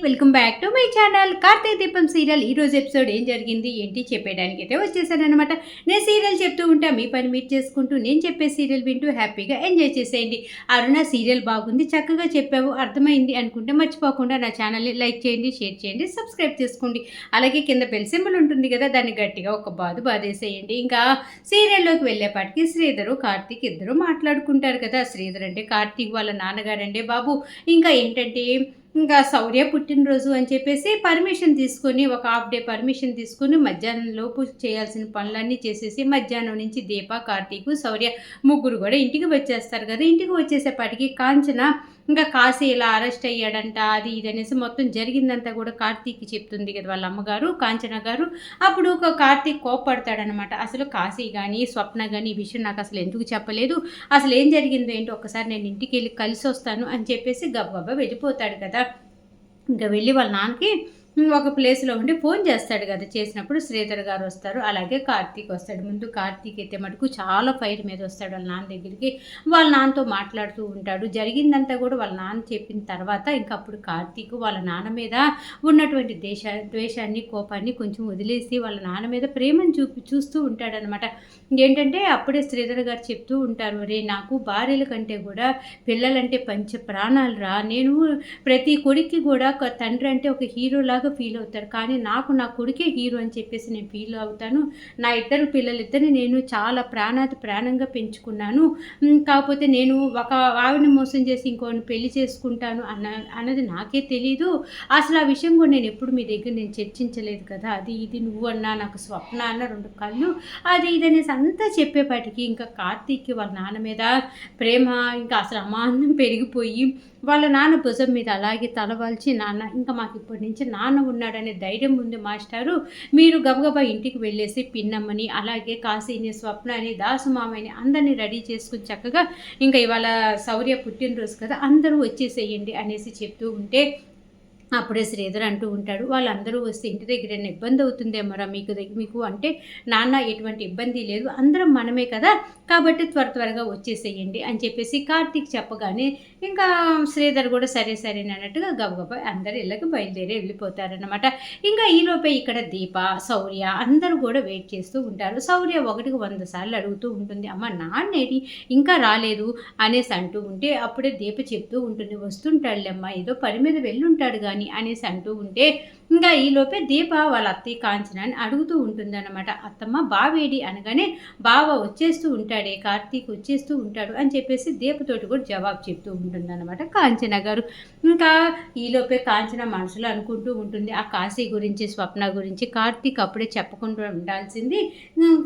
Welcome back to my channel. Karthika Deepam serial ఈరోజు episode ఏం జరిగింది ఏంటి చెప్పేయడానికి అయితే వచ్చేసానమాట. నేను సీరియల్ చెప్తూ ఉంటా, మీ పని మీరు చేసుకుంటూ నేను చెప్పే సీరియల్ వింటూ హ్యాపీగా ఎంజాయ్ చేసేయండి. అరుణ సీరియల్ బాగుంది, చక్కగా చెప్పావు, అర్థమైంది అనుకుంటే మర్చిపోకుండా నా ఛానల్ని లైక్ చేయండి, షేర్ చేయండి, సబ్స్క్రైబ్ చేసుకోండి. అలాగే కింద బెల్ సింబల్ ఉంటుంది కదా, దాన్ని గట్టిగా ఒక బాధేసేయండి. ఇంకా సీరియల్లోకి వెళ్ళేపాటికి శ్రీధరు కార్తీక్ ఇద్దరు మాట్లాడుకుంటారు కదా. శ్రీధర్ అంటే కార్తీక్ వాళ్ళ నాన్నగారండే బాబు. ఇంకా ఏంటంటే ఇంకా శౌర్య పుట్టినరోజు అని చెప్పేసి పర్మిషన్ తీసుకొని ఒక హాఫ్ డే పర్మిషన్ తీసుకొని మధ్యాహ్నం లోపు చేయాల్సిన పనులన్నీ చేసేసి మధ్యాహ్నం నుంచి దీప, కార్తీక్, శౌర్య ముగ్గురు కూడా ఇంటికి వచ్చేస్తారు కదా. ఇంటికి వచ్చేసేపాటికి కాంచన ఇంకా కాశీ ఇలా అరెస్ట్ అయ్యాడంట, అది ఇది అనేసి మొత్తం జరిగిందంతా కూడా కార్తీక్కి చెప్తుంది కదా వాళ్ళ అమ్మగారు కాంచన గారు. అప్పుడు ఒక కార్తీక్ కోప్పడతాడనమాట. అసలు కాశీ కానీ స్వప్న కానీ ఈ విషయం నాకు అసలు ఎందుకు చెప్పలేదు, అసలు ఏం జరిగిందో ఏంటో ఒకసారి నేను ఇంటికి వెళ్ళి కలిసి వస్తాను అని చెప్పేసి గబగబా వెళ్ళిపోతాడు కదా. ఇంకా వెళ్ళి వాళ్ళ నాన్నకి ఒక ప్లేస్లో ఉండి ఫోన్ చేస్తాడు కదా. చేసినప్పుడు శ్రీధర్ గారు వస్తారు, అలాగే కార్తీక్ వస్తాడు. ముందు కార్తీక్ అయితే మటుకు చాలా ఫైర్ మీద వస్తాడు వాళ్ళ నాన్న దగ్గరికి. వాళ్ళ నాన్నతో మాట్లాడుతూ ఉంటాడు. జరిగిందంతా కూడా వాళ్ళ నాన్న చెప్పిన తర్వాత ఇంకా అప్పుడు కార్తీక్ వాళ్ళ నాన్న మీద ఉన్నటువంటి ద్వేషాన్ని, కోపాన్ని కొంచెం వదిలేసి వాళ్ళ నాన్న మీద ప్రేమను చూస్తూ ఉంటాడనమాట. ఏంటంటే అప్పుడే శ్రీధర్ గారు చెప్తూ ఉంటారు, రే నాకు భార్యల కంటే కూడా పిల్లలంటే పంచ ప్రాణాలు రా, నేను ప్రతి కొడుక్కి కూడా ఒక తండ్రి అంటే ఒక హీరోలాగా ఫీల్ అవుతారు, కానీ నాకు నా కొడుకే హీరో అని చెప్పేసి నేను ఫీల్ అవుతాను. నా ఇద్దరు పిల్లలిద్దరిని నేను చాలా ప్రాణంగా పెంచుకున్నాను. కాకపోతే నేను ఒక ఆవిడని మోసం చేసి ఇంకోని పెళ్లి చేసుకుంటాను అన్నది నాకే తెలీదు. అసలు ఆ విషయం కూడా నేను ఎప్పుడు మీ దగ్గర నేను చర్చించలేదు కదా. అది ఇది నువ్వు అన్నా, నాకు స్వప్న అన్న రెండు కళ్ళు, అది ఇది అనేసి అంతా చెప్పేపాటికి ఇంకా కార్తీక్కి వాళ్ళ నాన్న మీద ప్రేమ ఇంకా అసలు అమాన్నం పెరిగిపోయి వాళ్ళ నాన్న భుజం మీద అలాగే తలవాల్చి, నాన్న ఇంకా మాకు ఇప్పటి నుంచి నాన్న ఉన్నాడనే ధైర్యం ఉంది మాస్టారు, మీరు గబగబా ఇంటికి వెళ్ళేసి పిన్నమ్మని అలాగే కాశీని, స్వప్నని, దాసుమామని అందరినీ రెడీ చేసుకుని చక్కగా ఇంకా ఇవాళ శౌర్య పుట్టినరోజు కదా అందరూ వచ్చేసేయండి అనేసి చెప్తూ ఉంటే అప్పుడే శ్రీధర్ అంటూ ఉంటాడు, వాళ్ళందరూ వస్తే ఇంటి దగ్గర ఇబ్బంది అవుతుందేమోరా మీకు అంటే నాన్న ఎటువంటి ఇబ్బంది లేదు, అందరం మనమే కదా, కాబట్టి త్వరగా వచ్చేసేయండి అని చెప్పేసి కార్తీక్ చెప్పగానే ఇంకా శ్రీధర్ కూడా సరే అన్నట్టుగా గబగబా అందరు ఇళ్ళకి బయలుదేరి వెళ్ళిపోతారనమాట. ఇంకా ఈలోపే ఇక్కడ దీప, శౌర్య అందరూ కూడా వెయిట్ చేస్తూ ఉంటారు. శౌర్య 100 సార్లు అడుగుతూ ఉంటుంది, అమ్మ నాన్నేడి ఇంకా రాలేదు అనేసి అంటూ ఉంటే అప్పుడే దీప చెప్తూ ఉంటుంది, వస్తుంటాడులేమ్మా ఏదో పని మీద వెళ్ళుంటాడు కానీ అనేసి అంటూ ఉంటే ఇంకా ఈలోపే దీప వాళ్ళ అత్తయ్య కాంచనాన్ని అడుగుతూ ఉంటుందన్నమాట. అత్తమ్మ బావేడి అనగానే బావ వచ్చేస్తూ ఉంటాడే, కార్తీక్ వచ్చేస్తూ ఉంటాడు అని చెప్పేసి దీపతోటి కూడా జవాబు చెప్తూ ఉంటుందన్నమాట కాంచన గారు. ఇంకా ఈలోపే కాంచన మనసులో అనుకుంటూ ఉంటుంది, ఆ కాశీ గురించి స్వప్న గురించి కార్తీక్ అప్పుడే చెప్పకుండా ఉండాల్సింది,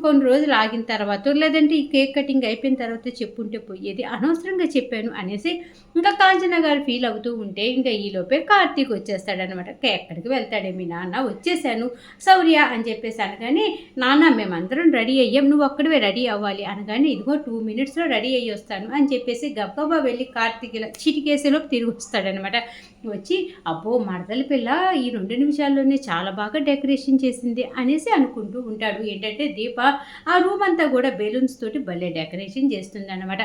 కొన్ని రోజులు ఆగిన తర్వాత లేదంటే ఈ కేక్ కటింగ్ అయిపోయిన తర్వాత చెప్పుంటే పోయేది, అనవసరంగా చెప్పాను అనేసి ఇంకా కాంచన గారు ఫీల్ అవుతూ ఉంటే ఇంకా ఈలోపే కార్తీక్ వచ్చేస్తాడనమాట. ఎక్కడికి వెళ్తాడే మీ నాన్న, వచ్చేసాను శౌర్య అని చెప్పేసి అనగానే, నాన్న మేమందరం రెడీ అయ్యాం, నువ్వు ఒక్కడివే రెడీ అవ్వాలి అనగానే, ఇదిగో 2 minutesలో రెడీ అయ్యి వస్తాను అని చెప్పేసి గబ్బబ్బా వెళ్ళి కార్తీక్ ఇలా చిటికేసేలోపు తిరిగి వస్తాడనమాట. వచ్చి అబ్బో మరదల పిల్ల ఈ 2 నిమిషాల్లోనే చాలా బాగా డెకరేషన్ చేసింది అనేసి అనుకుంటూ ఉంటాడు. ఏంటంటే దీప ఆ రూమ్ అంతా కూడా బెలూన్స్ తోటి భలే డెకరేషన్ చేస్తుంది అనమాట.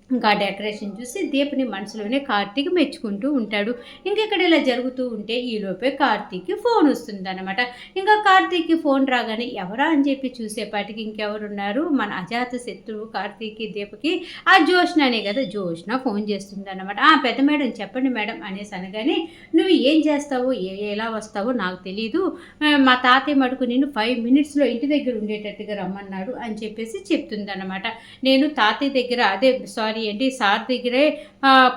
ఇంకా డెకరేషన్ చూసి దీపని మనసులోనే కార్తీక్ మెచ్చుకుంటూ ఉంటాడు. ఇక్కడ ఇలా జరుగుతూ ఉంటే ఈలోపే కార్తీక్కి ఫోన్ వస్తుంది అనమాట. ఇంకా కార్తీక్కి ఫోన్ రాగానే ఎవరా అని చెప్పి చూసేపాటికి ఇంకెవరున్నారు, మన అజాత శత్రువు కార్తీక్కి దీపకి ఆ జోష్న అనే కదా. జోష్న ఫోన్ చేస్తుంది అనమాట. పెద్ద మేడం చెప్పండి మేడం అనేసి అనగానే, నువ్వు ఏం చేస్తావో ఎలా వస్తావో నాకు తెలీదు, మా తాతయ్య మటుకు నేను 5 minutesలో ఇంటి దగ్గర ఉండేటట్టుగా రమ్మన్నాడు అని చెప్పేసి చెప్తుంది అనమాట. నేను తాతయ్య దగ్గర ఏంటి సార్ దగ్గరే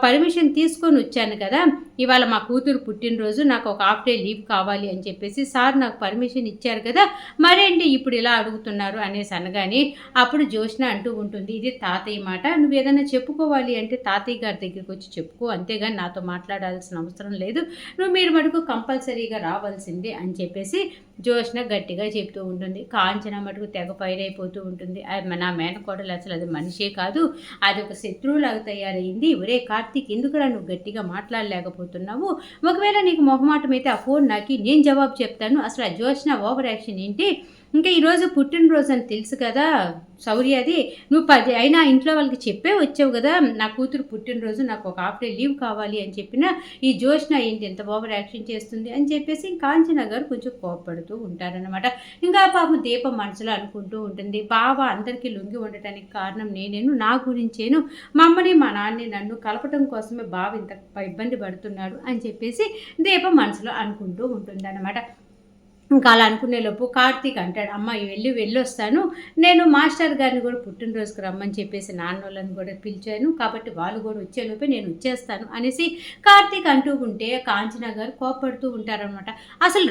పర్మిషన్ తీసుకొని వచ్చాను కదా, ఇవాళ మా కూతురు పుట్టినరోజు, నాకు ఒక హాఫ్ డే లీవ్ కావాలి అని చెప్పేసి సార్ నాకు పర్మిషన్ ఇచ్చారు కదా, మరేంటి ఇప్పుడు ఇలా అడుగుతున్నారు అనేసి అనగానే అప్పుడు జోష్న అంటూ ఉంటుంది, ఇది తాతయ్య మాట, నువ్వు ఏదైనా చెప్పుకోవాలి అంటే తాతయ్య గారి దగ్గరికి వచ్చి చెప్పుకో, అంతేగాని నాతో మాట్లాడాల్సిన అవసరం లేదు, మీరు మటుకు కంపల్సరీగా రావాల్సిందే అని చెప్పేసి జోష్న గట్టిగా చెప్తూ ఉంటుంది. కాంచన మటుకు తెగ పైరైపోతూ ఉంటుంది, నా మేనకోడలు అసలు అది మనిషే కాదు, అది ఒక శత్రువులాగా తయారైంది, ఒరే కార్తీక్ ఎందుకురా నువ్వు గట్టిగా మాట్లాడలేకపోతున్నావు, ఒకవేళ నీకు మొహమాటం అయితే ఆ ఫోన్ నాకి, నేను జవాబు చెప్తాను, అసలు ఆ జోష్న ఓవర్ యాక్షన్ ఏంటి, ఇంకా ఈరోజు పుట్టినరోజు అని తెలుసు కదా శౌర్యది. నువ్వు 10 అయినా ఇంట్లో వాళ్ళకి చెప్పే వచ్చావు కదా! నా కూతురు పుట్టినరోజు నాకు ఒక హాఫ్ డే లీవ్ కావాలి అని చెప్పినా, ఈ జ్యోత్స్న ఏంటి ఎంత ఓవర్ యాక్షన్ చేస్తుంది అని చెప్పేసి కాంచన గారు కొంచెం కోప్పడుతూ ఉంటారనమాట. ఇంకా పాపం దీపం మనసులో అనుకుంటూ ఉంటుంది. బావ అందరికీ లొంగి ఉండటానికి కారణం నేనేను. నా గురించేను మా అమ్మని, మా నాన్నని నన్ను కలపటం కోసమే బావ ఇంత ఇబ్బంది పడుతున్నాడు అని చెప్పేసి దీపం మనసులో అనుకుంటూ ఉంటుందన్నమాట. ఇంకా అలా అనుకునేలోపు కార్తీక్ అంటాడు, అమ్మ వెళ్ళొస్తాను, నేను మాస్టర్ గారిని కూడా పుట్టినరోజుకి రమ్మని చెప్పేసి నాన్నోళ్ళని కూడా పిలిచాను, కాబట్టి వాళ్ళు కూడా వచ్చేలోపే నేను వచ్చేస్తాను అనేసి కార్తీక్ అంటూ ఉంటే కాంచన గారు కోప్పడుతూ ఉంటారనమాట. అసలు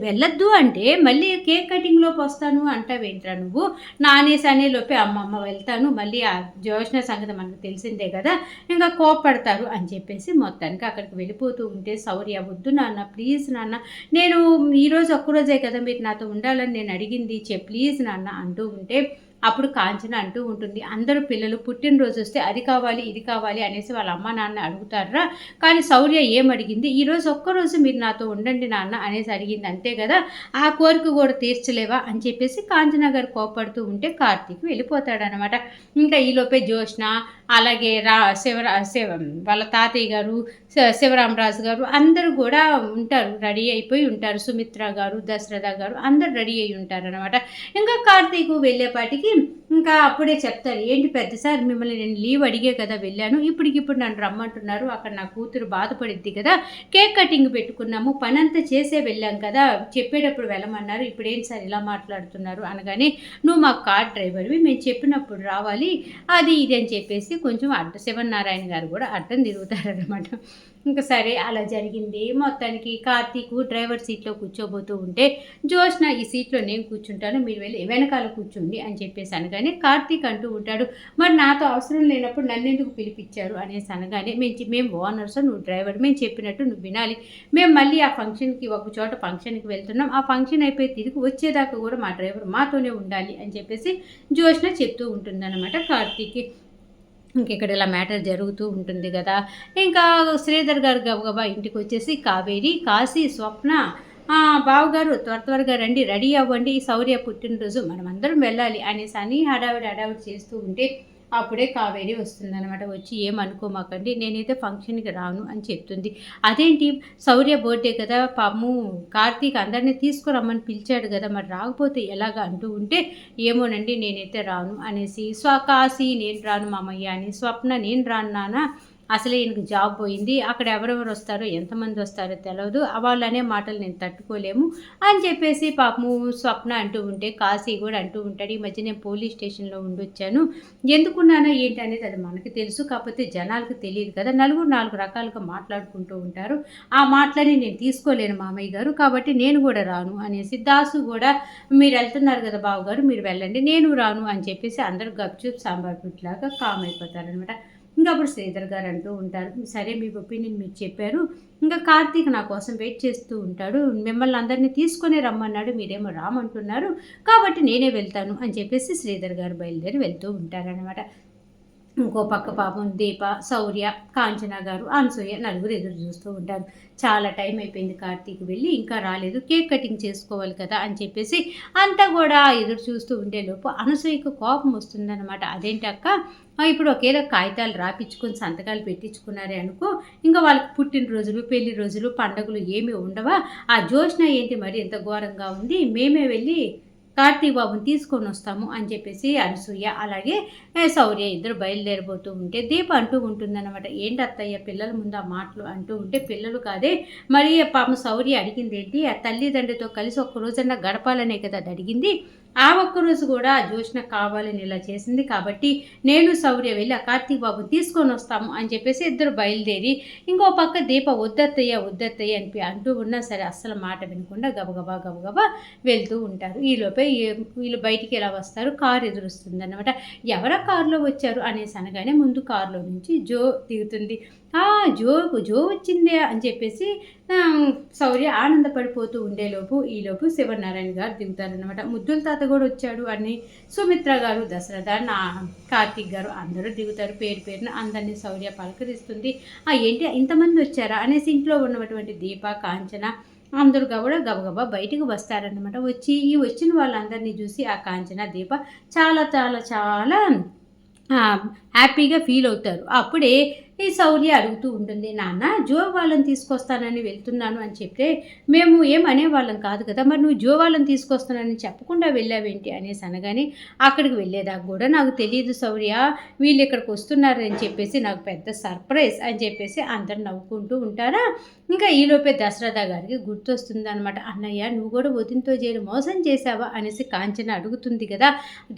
వెళ్ళొద్దు అంటే మళ్ళీ కేక్ కటింగ్లోకి వస్తాను అంటావేంట్రా నువ్వు, నానేసి అనేలోపే అమ్మమ్మ వెళ్తాను, మళ్ళీ ఆ జ్యోత్స్న సంగతి మనకు తెలిసిందే కదా, ఇంకా కోప్పడతారు అని చెప్పేసి మొత్తానికి అక్కడికి వెళ్ళిపోతూ ఉంటే శౌర్య, వద్దు నాన్న, ప్లీజ్ నాన్న, నేను ఈరోజు ఒక్కరోజే కదా మీరు నాతో ఉండాలని నేను అడిగింది, ప్లీజ్ నాన్న అంటూ ఉంటే అప్పుడు కాంచన అంటూ ఉంటుంది, అందరూ పిల్లలు పుట్టినరోజు వస్తే అది కావాలి ఇది కావాలి అనేసి వాళ్ళ అమ్మ నాన్న అడుగుతారా, కానీ శౌర్య ఏమడిగింది, ఈరోజు ఒక్కరోజు మీరు నాతో ఉండండి నాన్న అనేసి అడిగింది, అంతే కదా, ఆ కోరిక కూడా తీర్చలేవా అని చెప్పేసి కాంచన గారు కోపడుతూ ఉంటే కార్తీక్ వెళ్ళిపోతాడనమాట. ఇంకా ఈలోపే జ్యోత్స్న అలాగే వాళ్ళ తాతయ్య గారు, శివరామరాజు గారు అందరూ కూడా ఉంటారు, రెడీ అయిపోయి ఉంటారు. సుమిత్ర గారు, దశరథ గారు అందరూ రెడీ అయి ఉంటారనమాట. ఇంకా కార్తీక్ వెళ్ళేపాటికి ఇంకా అప్పుడే చెప్తారు, ఏంటి పెద్ద సార్ మిమ్మల్ని నేను లీవ్ అడిగే కదా వెళ్ళాను, ఇప్పటికిప్పుడు నన్ను రమ్మంటున్నారు, అక్కడ నా కూతురు బాధపడిద్ది కదా, కేక్ కటింగ్ పెట్టుకున్నాము, పనంతా చేసే వెళ్ళాం కదా, చెప్పేటప్పుడు వెళ్ళమన్నారు, ఇప్పుడేంటి సార్ ఇలా మాట్లాడుతున్నారు అనగానే, నువ్వు మా కార్ డ్రైవర్వి, మేము చెప్పినప్పుడు రావాలి, అది ఇది అని చెప్పేసి కొంచెం శివనారాయణ గారు కూడా అడ్డం తిరుగుతారనమాట. ఇంకా సరే అలా జరిగింది. మొత్తానికి కార్తీక్ డ్రైవర్ సీట్లో కూర్చోబోతూ ఉంటే జ్యోత్స్న ఈ సీట్లో నేను కూర్చుంటాను, మీరు వెళ్ళి వెనకాల కూర్చోండి అని చెప్పేసి అనగానే కార్తీక్ అంటూ ఉంటాడు, మరి నాతో అవసరం లేనప్పుడు నన్ను ఎందుకు పిలిపించారు అనేసి అనగానే, మేము ఓనర్స్, నువ్వు డ్రైవర్, మేము చెప్పినట్టు నువ్వు వినాలి, మేము మళ్ళీ ఆ ఫంక్షన్కి ఒక చోట ఫంక్షన్కి వెళ్తున్నాం, ఆ ఫంక్షన్ అయిపోయి తిరిగి వచ్చేదాకా కూడా మా డ్రైవర్ మాతోనే ఉండాలి అని చెప్పేసి జ్యోత్స్న చెప్తూ ఉంటుందన్నమాట కార్తీక్కి. ఇక్కడ ఇలా మ్యాటర్ జరుగుతూ ఉంటుంది కదా. ఇంకా శ్రీధర్ గారు గబగబా ఇంటికి వచ్చేసి, కావేరి, కాశీ, స్వప్న, బావగారు త్వరగా రండి, రెడీ అవ్వండి, శౌర్య పుట్టినరోజు మనమందరం వెళ్ళాలి అనేసి అని హడావిడి చేస్తూ ఉంటే అప్పుడే కావేరి వస్తుందన్నమాట. వచ్చి ఏమనుకోమాకండి, నేనైతే ఫంక్షన్కి రాను అని చెప్తుంది. అదేంటి శౌర్య బర్త్డే కదా, పాము కార్తీక్ అందరినీ తీసుకురమ్మని పిలిచాడు కదా, మరి రాకపోతే ఎలాగా అంటూ ఉంటే, ఏమోనండి నేనైతే రాను అనేసి, కాశీ నేను రాను మామయ్య అని, స్వప్న నేను రాను నాన్న, అసలే ఈయనకు జాబ్ పోయింది, అక్కడ ఎవరెవరు వస్తారో ఎంతమంది వస్తారో తెలియదు, వాళ్ళు అనే మాటలు నేను తట్టుకోలేము అని చెప్పేసి పాపము స్వప్న అంటూ ఉంటే కాశీ కూడా అంటూ ఉంటాడు, ఈ మధ్య నేను పోలీస్ స్టేషన్లో ఉండొచ్చాను, ఎందుకున్నానో ఏంటి అనేది అది మనకి తెలుసు, కాకపోతే జనాలకు తెలియదు కదా, నలుగురు 4 రకాలుగా మాట్లాడుకుంటూ ఉంటారు, ఆ మాటలని నేను తీసుకోలేను మామయ్య గారు, కాబట్టి నేను కూడా రాను అనేసి, దాసు కూడా మీరు వెళ్తున్నారు కదా బావగారు మీరు వెళ్ళండి, నేను రాను అని చెప్పేసి అందరూ గప్చుప్ సాంబార్ పుట్లాగా కామ్ అయిపోతారనమాట. ఇంకా అప్పుడు శ్రీధర్ గారు అంటూ ఉంటారు, సరే మీ ఒపీనియన్ మీరు చెప్పారు, ఇంకా కార్తీక్ నా కోసం వెయిట్ చేస్తూ ఉంటాడు, మిమ్మల్ని అందరినీ తీసుకొని రమ్మన్నాడు, మీరేమో రామంటున్నారు, కాబట్టి నేనే వెళ్తాను అని చెప్పేసి శ్రీధర్ గారు బయలుదేరి వెళ్తూ ఉంటారనమాట. ఇంకో పక్క పాపం దీప, శౌర్య, కాంచన గారు, అనసూయ నలుగురు ఎదురు చూస్తూ ఉంటారు. చాలా టైం అయిపోయింది, కార్తీక్ వెళ్ళి ఇంకా రాలేదు, కేక్ కటింగ్ చేసుకోవాలి కదా అని చెప్పేసి అంతా కూడా ఎదురు చూస్తూ ఉండేలోపు అనసూయకు కోపం వస్తుందన్నమాట. అదేంటి అక్క, ఇప్పుడు ఒకేలా కాగితాలు రాపించుకొని సంతకాలు పెట్టించుకున్నారే అనుకో, ఇంకా వాళ్ళకి పుట్టినరోజులు, పెళ్లి రోజులు, పండుగలు ఏమీ ఉండవా, ఆ జ్యోత్స్న ఏంటి మరి ఎంత ఘోరంగా ఉంది, మేమే వెళ్ళి కార్తీక్ బాబుని తీసుకొని వస్తాము అని చెప్పేసి అనసూయ అలాగే శౌర్య ఇద్దరు బయలుదేరిపోతూ ఉంటే దీప అంటూ ఉంటుందన్నమాట, ఏంటి అత్తయ్య పిల్లల ముందు ఆ మాటలు అంటూ ఉంటే, పిల్లలు కాదే మరి పాపం శౌర్య అడిగింది ఏంటి, ఆ తల్లిదండ్రితో కలిసి ఒక్క రోజన్నా గడపాలనే కదా అడిగింది, ఆ ఒక్కరోజు కూడా జ్యోత్స్న కావాలని ఇలా చేసింది, కాబట్టి నేను శౌర్య వెళ్ళి ఆ కార్తీక్ బాబుని తీసుకొని వస్తాము అని చెప్పేసి ఇద్దరు బయలుదేరి, ఇంకో పక్క దీప వద్దత్తయ్య అని అంటూ ఉన్నా సరే అస్సలు మాట వినకుండా గబగబా వెళ్తూ ఉంటారు. ఈలోపే వీళ్ళు బయటికి ఎలా వస్తారు, కారు ఎదురుస్తుంది అనమాట. ఎవర కారులో వచ్చారు అనేసి అనగానే ముందు కారులో నుంచి జో దిగుతుంది. "ఆ! జో జో వచ్చిందే" అని చెప్పేసి శౌర్య ఆనందపడిపోతూ ఉండేలోపు ఈలోపు శివనారాయణ గారు దిగుతారనమాట. ముద్దుల తాత కూడా వచ్చాడు అని సుమిత్ర గారు, దశరథ, కార్తీక్ గారు అందరూ దిగుతారు. పేరు పేరున అందరినీ శౌర్య పలకరిస్తుంది. ఏంటి ఇంతమంది వచ్చారా అనేసి ఇంట్లో ఉన్నటువంటి దీప, కాంచన అందరూ కూడా గబగబా బయటికి వస్తారనమాట. వచ్చి ఈ వచ్చిన వాళ్ళందరినీ చూసి ఆ కాంచన, దీప చాలా చాలా చాలా హ్యాపీగా ఫీల్ అవుతారు. అప్పుడే ఈ శౌర్య అడుగుతూ ఉంటుంది, నాన్న జో వాళ్ళని తీసుకొస్తానని వెళ్తున్నాను అని చెప్తే మేము ఏమనేవాళ్ళం కాదు కదా, మరి నువ్వు జో వాళ్ళని తీసుకొస్తానని చెప్పకుండా వెళ్ళావేంటి అనేసి అనగానే, అక్కడికి వెళ్ళేదాకా కూడా నాకు తెలియదు శౌర్య, వీళ్ళు ఇక్కడికి వస్తున్నారని చెప్పేసి నాకు పెద్ద సర్ప్రైజ్ అని చెప్పేసి అందరు నవ్వుకుంటూ ఉంటారా. ఇంకా ఈలోపే దశరథ గారికి గుర్తొస్తుంది అనమాట. అన్నయ్య నువ్వు కూడా వదినతో చేరి మోసం చేశావా అనేసి కాంచన అడుగుతుంది కదా.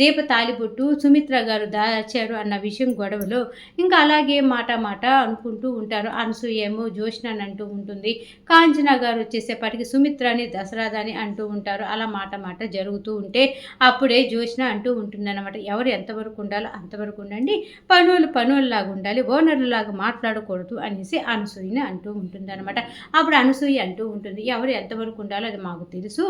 దీప తాలిబొట్టు సుమిత్ర గారు దాచారు అన్న విషయం గొడవలో ఇంకా అలాగే మాట మాట అనుకుంటూ ఉంటారు. అనసూయ ఏమో జోష్నని అంటూ ఉంటుంది. కాంచన గారు వచ్చేసేపటికి సుమిత్రని, దశరథని అంటూ ఉంటారు. అలా మాట మాట జరుగుతూ ఉంటే అప్పుడే జోష్న అంటూ ఉంటుందన్నమాట, ఎవరు ఎంతవరకు ఉండాలో అంతవరకు ఉండండి, పనులలాగా ఉండాలి, ఓనర్లలాగా మాట్లాడకూడదు అనేసి అనసూయని అంటూ ఉంటుందన్నమాట. అప్పుడు అనసూయ అంటూ ఉంటుంది, ఎవరు ఎంతవరకు ఉండాలో అది మాకు తెలుసు,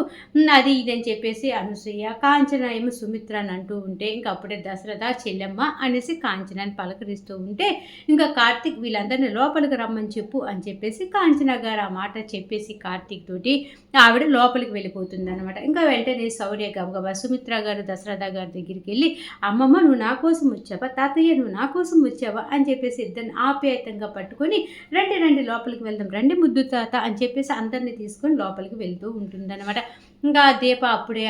అది ఇదని చెప్పేసి అనసూయ, కాంచన ఏమో సుమిత్ర అని అంటూ ఉంటే ఇంకా అప్పుడే దశరథ చెల్లెమ్మ అనేసి కాంచనాన్ని పలకరిస్తూ ఉంటే ఇంకా కార్తీక్ వీళ్ళందరినీ లోపలికి రమ్మని చెప్పు అని చెప్పేసి కాంచన గారు ఆ మాట చెప్పేసి కార్తీక్ తోటి ఆవిడ లోపలికి వెళ్ళిపోతుంది అనమాట. ఇంకా వెంటనే శౌర్య గబగబా సుమిత్ర గారు, దశరథ గారి దగ్గరికి వెళ్ళి, అమ్మమ్మ నువ్వు నా కోసం వచ్చావా, తాతయ్య నువ్వు నా కోసం వచ్చావా అని చెప్పేసి ఇద్దరిని ఆప్యాయతంగా పట్టుకొని రండి రండి లోపలికి వెళ్దాం, రండి ముద్దు తాత అని చెప్పేసి అందరినీ తీసుకొని లోపలికి వెళ్తూ ఉంటుందన్నమాట. ఇంకా దీప అప్పుడే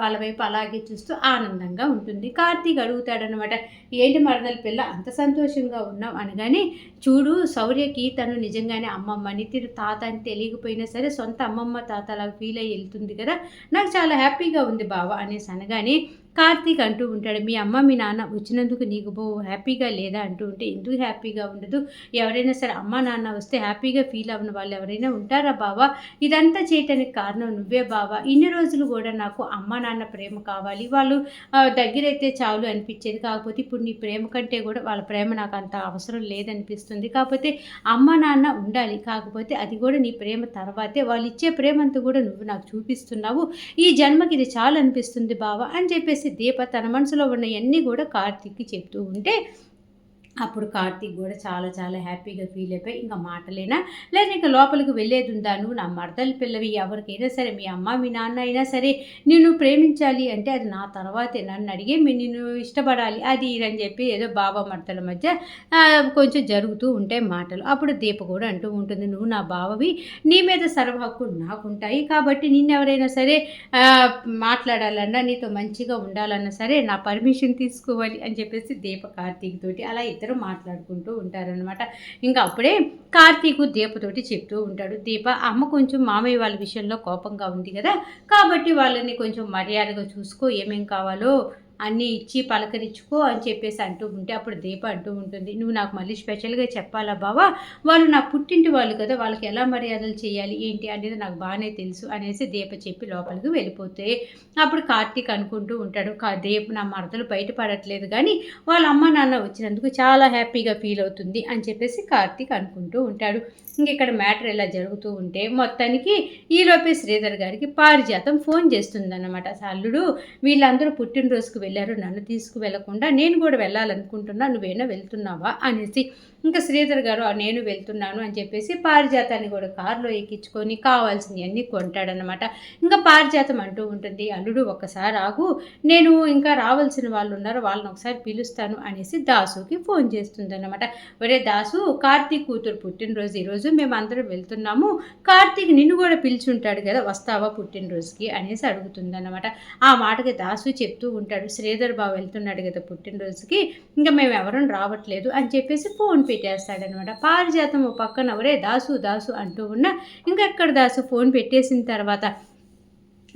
వాళ్ళ వైపు అలాగే చూస్తూ ఆనందంగా ఉంటుంది. కార్తీక్ అడుగుతాడనమాట, ఏంటి మరదల పిల్ల అంత సంతోషంగా ఉన్నావు అనగానే, చూడు శౌర్యకి తను నిజంగానే అమ్మమ్మని తిరు తాత అని తెలియకపోయినా సరే సొంత అమ్మమ్మ తాత అలా ఫీల్ అయ్యి వెళ్తుంది కదా, నాకు చాలా హ్యాపీగా ఉంది బావ అనేసి అనగానే కార్తీక్ అంటూ ఉంటాడు, మీ అమ్మ మీ నాన్న వచ్చినందుకు నీకు హ్యాపీగా లేదా అంటూ ఉంటే, ఎందుకు హ్యాపీగా ఉండదు, ఎవరైనా సరే అమ్మ నాన్న వస్తే హ్యాపీగా ఫీల్ అవ్వని వాళ్ళు ఎవరైనా ఉంటారా బావా, ఇదంతా చేయటానికి కారణం నువ్వే బావా, ఇన్ని రోజులు కూడా నాకు అమ్మ నాన్న ప్రేమ కావాలి, వాళ్ళు దగ్గరైతే చాలు అనిపించేది, కాకపోతే ఇప్పుడు నీ ప్రేమ కంటే కూడా వాళ్ళ ప్రేమ నాకు అంత అవసరం లేదనిపిస్తుంది, కాకపోతే అమ్మ నాన్న ఉండాలి, కాకపోతే అది కూడా నీ ప్రేమ తర్వాతే, వాళ్ళు ఇచ్చే ప్రేమంతా కూడా నువ్వు నాకు చూపిస్తున్నావు, ఈ జన్మకి ఇది చాలు అనిపిస్తుంది బావా అని చెప్పేసి దీప తన మనసులో ఉన్నవన్నీ కూడా కార్తీక్కి చెప్తూ ఉంటే అప్పుడు కార్తీక్ కూడా చాలా చాలా హ్యాపీగా ఫీల్ అయిపోయి, ఇంకా మాటలేనా లేదా ఇంకా లోపలికి వెళ్ళేది ఉందా, నువ్వు నా మరదల పిల్లవి, ఎవరికైనా సరే మీ అమ్మ మీ నాన్న అయినా సరే నిన్ను ప్రేమించాలి అంటే అది నా తర్వాతే, నన్ను అడిగే నిన్ను ఇష్టపడాలి అది అని చెప్పి ఏదో బావ మరదల మధ్య కొంచెం జరుగుతూ ఉంటాయి మాటలు. అప్పుడు దీప కూడా అంటూ ఉంటుంది, నువ్వు నా బావవి, నీ మీద సర్వ హక్కులు నాకుంటాయి, కాబట్టి నిన్నెవరైనా సరే మాట్లాడాలన్నా నీతో మంచిగా ఉండాలన్నా సరే నా పర్మిషన్ తీసుకోవాలి అని చెప్పేసి దీప కార్తీక్ తోటి అలా ఇద్దరు మాట్లాడుకుంటూ ఉంటారనమాట. ఇంకా అప్పుడే కార్తీకు దీపతోటి చెప్తూ ఉంటాడు, దీప అమ్మ కొంచెం మామయ్య వాళ్ళ విషయంలో కోపంగా ఉంది కదా, కాబట్టి వాళ్ళని కొంచెం మర్యాదగా చూసుకో, ఏమేం కావాలో అన్నీ ఇచ్చి పలకరించుకో అని చెప్పేసి అంటూ ఉంటే అప్పుడు దీప అంటూ ఉంటుంది, నువ్వు నాకు మళ్ళీ స్పెషల్గా చెప్పాలా బావా, వాళ్ళు నా పుట్టింటి వాళ్ళు కదా, వాళ్ళకి ఎలా మర్యాదలు చేయాలి ఏంటి అనేది నాకు బాగానే తెలుసు అనేసి దీప చెప్పి లోపలికి వెళ్ళిపోతే అప్పుడు కార్తీక్ అనుకుంటూ ఉంటాడు, దీప నా మరదలు బయటపడట్లేదు కానీ వాళ్ళ అమ్మ నాన్న వచ్చినందుకు చాలా హ్యాపీగా ఫీల్ అవుతుంది అని చెప్పేసి కార్తీక్ అనుకుంటూ ఉంటాడు. ఇంక ఇక్కడ మ్యాటర్ ఎలా జరుగుతూ ఉంటే మొత్తానికి ఈలోపే శ్రీధర్ గారికి పారిజాతం ఫోన్ చేస్తుందన్నమాట, అల్లుడు వీళ్ళందరూ పుట్టినరోజుకు వెళ్ళారు, నన్ను తీసుకువెళ్లకుండా నేను కూడా వెళ్ళాలనుకుంటున్నా, నువ్వేనా వెళ్తున్నావా అనేసి. ఇంకా శ్రీధర్ గారు నేను వెళ్తున్నాను అని చెప్పేసి పారిజాతాన్ని కూడా కారులో ఎక్కించుకొని కావాల్సినవన్నీ కొంటాడనమాట. ఇంకా పారిజాతం అంటూ ఉంటుంది, అల్లుడు ఒక్కసారి ఆగు, నేను ఇంకా రావాల్సిన వాళ్ళు ఉన్నారు వాళ్ళని ఒకసారి పిలుస్తాను అనేసి దాసుకి ఫోన్ చేస్తుందన్నమాట. ఒరే దాసు, కార్తీక్ కూతురు పుట్టినరోజు ఈరోజు మేము అందరం వెళ్తున్నాము, కార్తీక్ నిన్ను కూడా పిలిచుంటాడు కదా, వస్తావా పుట్టినరోజుకి అనేసి అడుగుతుందన్నమాట. ఆ మాటకి దాసు చెప్తూ ఉంటాడు, శ్రీధర్ బాబు వెళ్తున్నాడు కదా పుట్టినరోజుకి, ఇంకా మేము ఎవరం రావట్లేదు అని చెప్పేసి ఫోన్ పెట్టేస్తాడనమాట. పారిజాతం పక్కన ఒరే దాసు దాసు అంటూ ఉన్నా ఇంకెక్కడ దాసు ఫోన్ పెట్టేసిన తర్వాత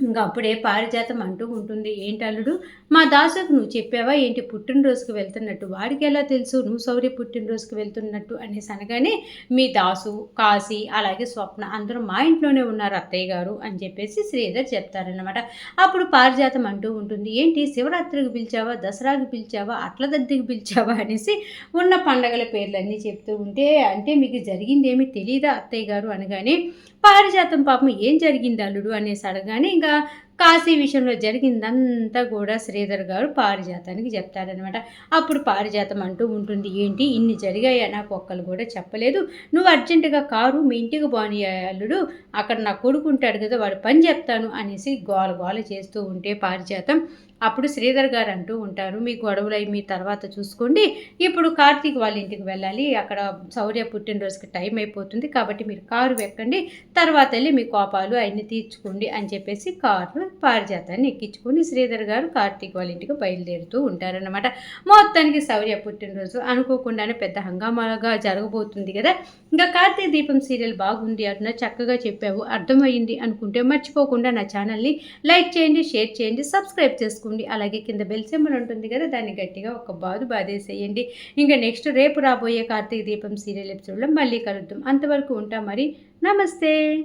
ఇంక అప్పుడే పారిజాతం అంటూ ఉంటుంది. "ఏంటల్లుడు మా దాసుకు నువ్వు చెప్పావా ఏంటి పుట్టినరోజుకి వెళ్తున్నట్టు? వాడికెలా తెలుసు నువ్వు శౌర్య పుట్టినరోజుకి వెళ్తున్నట్టు" అనేసి అనగానే, "మీ దాసు, కాశీ అలాగే స్వప్న అందరూ మా ఇంట్లోనే ఉన్నారు అత్తయ్య గారు" అని చెప్పేసి శ్రీధర్ చెప్తారనమాట. అప్పుడు పారిజాతం అంటూ ఉంటుంది, "ఏంటి శివరాత్రికి పిలిచావా? దసరాకి పిలిచావా? అట్ల దద్దెకి పిలిచావా?" అనేసి ఉన్న పండగల పేర్లన్నీ చెప్తూ ఉంటే, "అంటే మీకు జరిగిందేమీ తెలీదా అత్తయ్య గారు" అనగానే, పారిజాతం పాపం ఏం జరిగింది అల్లుడు అనేసి అడగగానే ఇంకా కాశీ విషయంలో జరిగిందంతా కూడా శ్రీధర్ గారు పారిజాతానికి చెప్తారనమాట. అప్పుడు పారిజాతం అంటూ ఉంటుంది, "ఏంటి ఇన్ని జరిగాయా? నాకు ఒక్కళ్ళు కూడా చెప్పలేదు. నువ్వు అర్జెంటుగా కారు మీ ఇంటికి పోనీ అల్లుడు. అక్కడ నా కొడుకు ఉంటాడు కదా వాడు పని చెప్తాను" అనేసి గోల గోల చేస్తూ ఉంటే పారిజాతం అప్పుడు శ్రీధర్ గారు అంటూ ఉంటారు, "మీ గొడవలయి మీ తర్వాత చూసుకోండి. ఇప్పుడు కార్తీక్ వాళ్ళ ఇంటికి వెళ్ళాలి. అక్కడ శౌర్య పుట్టినరోజుకి టైం అయిపోతుంది. కాబట్టి మీరు కారు ఎక్కండి. తర్వాత వెళ్ళి మీ కోపాలు అయన్నీ తీర్చుకోండి" అని చెప్పేసి కారులో పారిజాతాన్ని ఎక్కించుకొని శ్రీధర్ గారు కార్తీక్ వాళ్ళ ఇంటికి బయలుదేరుతూ ఉంటారనమాట. మొత్తానికి శౌర్య పుట్టినరోజు అనుకోకుండానే పెద్ద హంగామాగా జరగబోతుంది కదా. ఇంకా కార్తీక దీపం సీరియల్ బాగుంది అరుణ, చక్కగా చెప్పావు, అర్థమయ్యింది అనుకుంటే మర్చిపోకుండా నా ఛానల్ని లైక్ చేయండి, షేర్ చేయండి, సబ్స్క్రైబ్ చేసుకోండి. అలాగే కింద బెల్ సింబల్ ఉంటుంది కదా, దాన్ని గట్టిగా ఒక బాదేసేయండి. ఇంకా నెక్స్ట్ రేపు రాబోయే కార్తీక దీపం సీరియల్ ఎపిసోడ్లో మళ్ళీ కలుద్దాం. అంతవరకు ఉంటాం మరి. నమస్తే.